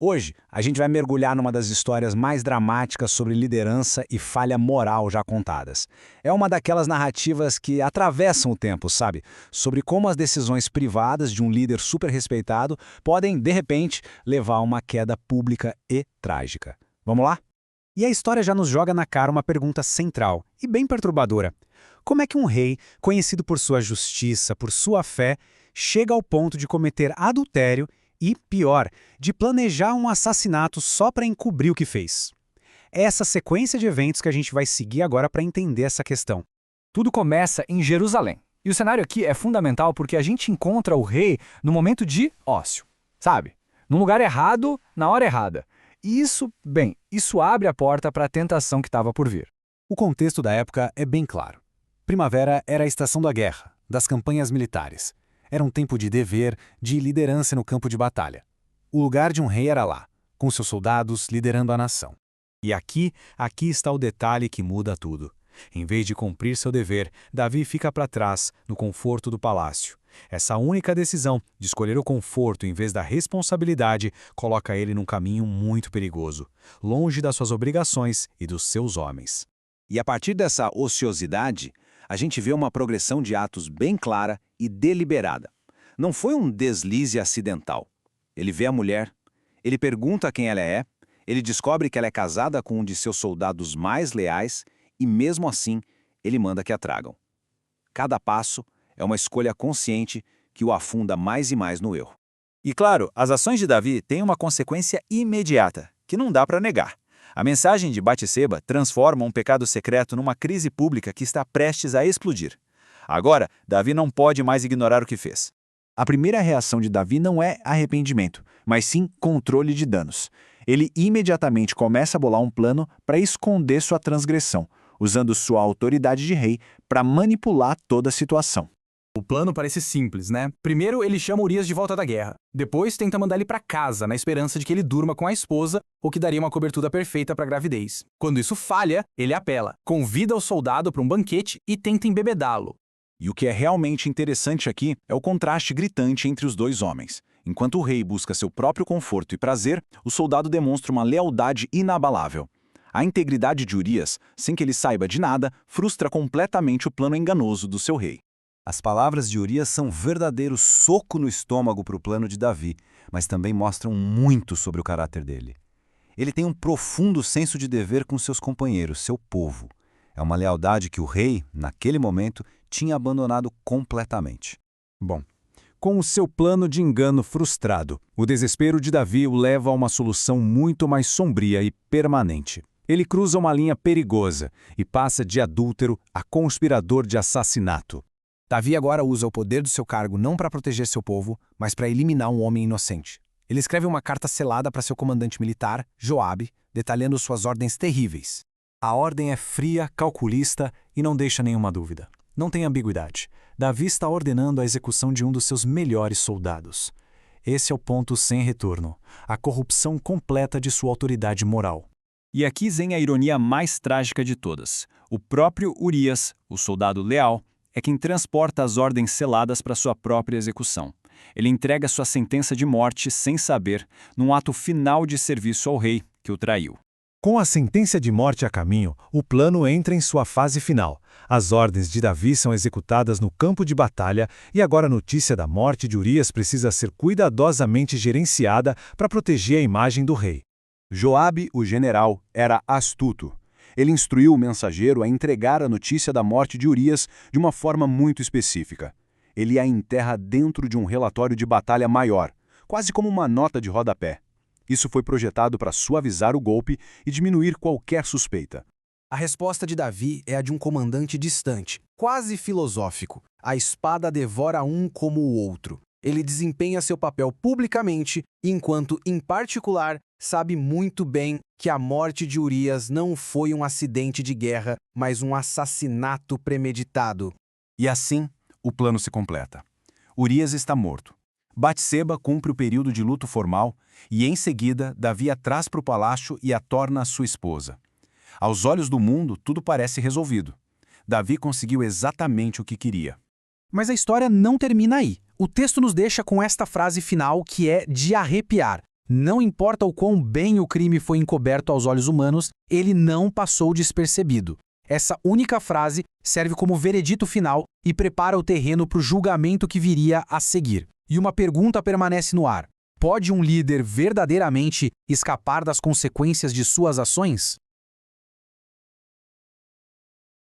Hoje, a gente vai mergulhar numa das histórias mais dramáticas sobre liderança e falha moral já contadas. É uma daquelas narrativas que atravessam o tempo, sabe? Sobre como as decisões privadas de um líder super respeitado podem, de repente, levar a uma queda pública e trágica. Vamos lá? E a história já nos joga na cara uma pergunta central e bem perturbadora. Como é que um rei, conhecido por sua justiça, por sua fé, chega ao ponto de cometer adultério e, pior, de planejar um assassinato só para encobrir o que fez? É essa sequência de eventos que a gente vai seguir agora para entender essa questão. Tudo começa em Jerusalém. E o cenário aqui é fundamental porque a gente encontra o rei no momento de ócio, sabe? No lugar errado, na hora errada. E isso abre a porta para a tentação que estava por vir. O contexto da época é bem claro. Primavera era a estação da guerra, das campanhas militares. Era um tempo de dever, de liderança no campo de batalha. O lugar de um rei era lá, com seus soldados liderando a nação. E aqui está o detalhe que muda tudo. Em vez de cumprir seu dever, Davi fica para trás, no conforto do palácio. Essa única decisão de escolher o conforto em vez da responsabilidade coloca ele num caminho muito perigoso, longe das suas obrigações e dos seus homens. E a partir dessa ociosidade, a gente vê uma progressão de atos bem clara e deliberada. Não foi um deslize acidental. Ele vê a mulher, ele pergunta quem ela é, ele descobre que ela é casada com um de seus soldados mais leais e, mesmo assim, ele manda que a tragam. Cada passo é uma escolha consciente que o afunda mais e mais no erro. E claro, as ações de Davi têm uma consequência imediata, que não dá para negar. A mensagem de Batseba transforma um pecado secreto numa crise pública que está prestes a explodir. Agora, Davi não pode mais ignorar o que fez. A primeira reação de Davi não é arrependimento, mas sim controle de danos. Ele imediatamente começa a bolar um plano para esconder sua transgressão, usando sua autoridade de rei para manipular toda a situação. O plano parece simples, né? Primeiro, ele chama Urias de volta da guerra. Depois, tenta mandar ele para casa, na esperança de que ele durma com a esposa, o que daria uma cobertura perfeita para a gravidez. Quando isso falha, ele apela, convida o soldado para um banquete e tenta embebedá-lo. E o que é realmente interessante aqui é o contraste gritante entre os dois homens. Enquanto o rei busca seu próprio conforto e prazer, o soldado demonstra uma lealdade inabalável. A integridade de Urias, sem que ele saiba de nada, frustra completamente o plano enganoso do seu rei. As palavras de Urias são um verdadeiro soco no estômago para o plano de Davi, mas também mostram muito sobre o caráter dele. Ele tem um profundo senso de dever com seus companheiros, seu povo. É uma lealdade que o rei, naquele momento, tinha abandonado completamente. Bom, com o seu plano de engano frustrado, o desespero de Davi o leva a uma solução muito mais sombria e permanente. Ele cruza uma linha perigosa e passa de adúltero a conspirador de assassinato. Davi agora usa o poder do seu cargo não para proteger seu povo, mas para eliminar um homem inocente. Ele escreve uma carta selada para seu comandante militar, Joabe, detalhando suas ordens terríveis. A ordem é fria, calculista e não deixa nenhuma dúvida. Não tem ambiguidade. Davi está ordenando a execução de um dos seus melhores soldados. Esse é o ponto sem retorno, a corrupção completa de sua autoridade moral. E aqui vem a ironia mais trágica de todas. O próprio Urias, o soldado leal, é quem transporta as ordens seladas para sua própria execução. Ele entrega sua sentença de morte sem saber, num ato final de serviço ao rei que o traiu. Com a sentença de morte a caminho, o plano entra em sua fase final. As ordens de Davi são executadas no campo de batalha e agora a notícia da morte de Urias precisa ser cuidadosamente gerenciada para proteger a imagem do rei. Joabe, o general, era astuto. Ele instruiu o mensageiro a entregar a notícia da morte de Urias de uma forma muito específica. Ele a enterra dentro de um relatório de batalha maior, quase como uma nota de rodapé. Isso foi projetado para suavizar o golpe e diminuir qualquer suspeita. A resposta de Davi é a de um comandante distante, quase filosófico. A espada devora um como o outro. Ele desempenha seu papel publicamente, enquanto, em particular, sabe muito bem que a morte de Urias não foi um acidente de guerra, mas um assassinato premeditado. E assim, o plano se completa. Urias está morto. Batseba cumpre o período de luto formal e, em seguida, Davi a traz para o palácio e a torna sua esposa. Aos olhos do mundo, tudo parece resolvido. Davi conseguiu exatamente o que queria. Mas a história não termina aí. O texto nos deixa com esta frase final que é de arrepiar. Não importa o quão bem o crime foi encoberto aos olhos humanos, ele não passou despercebido. Essa única frase serve como veredito final e prepara o terreno para o julgamento que viria a seguir. E uma pergunta permanece no ar: pode um líder verdadeiramente escapar das consequências de suas ações?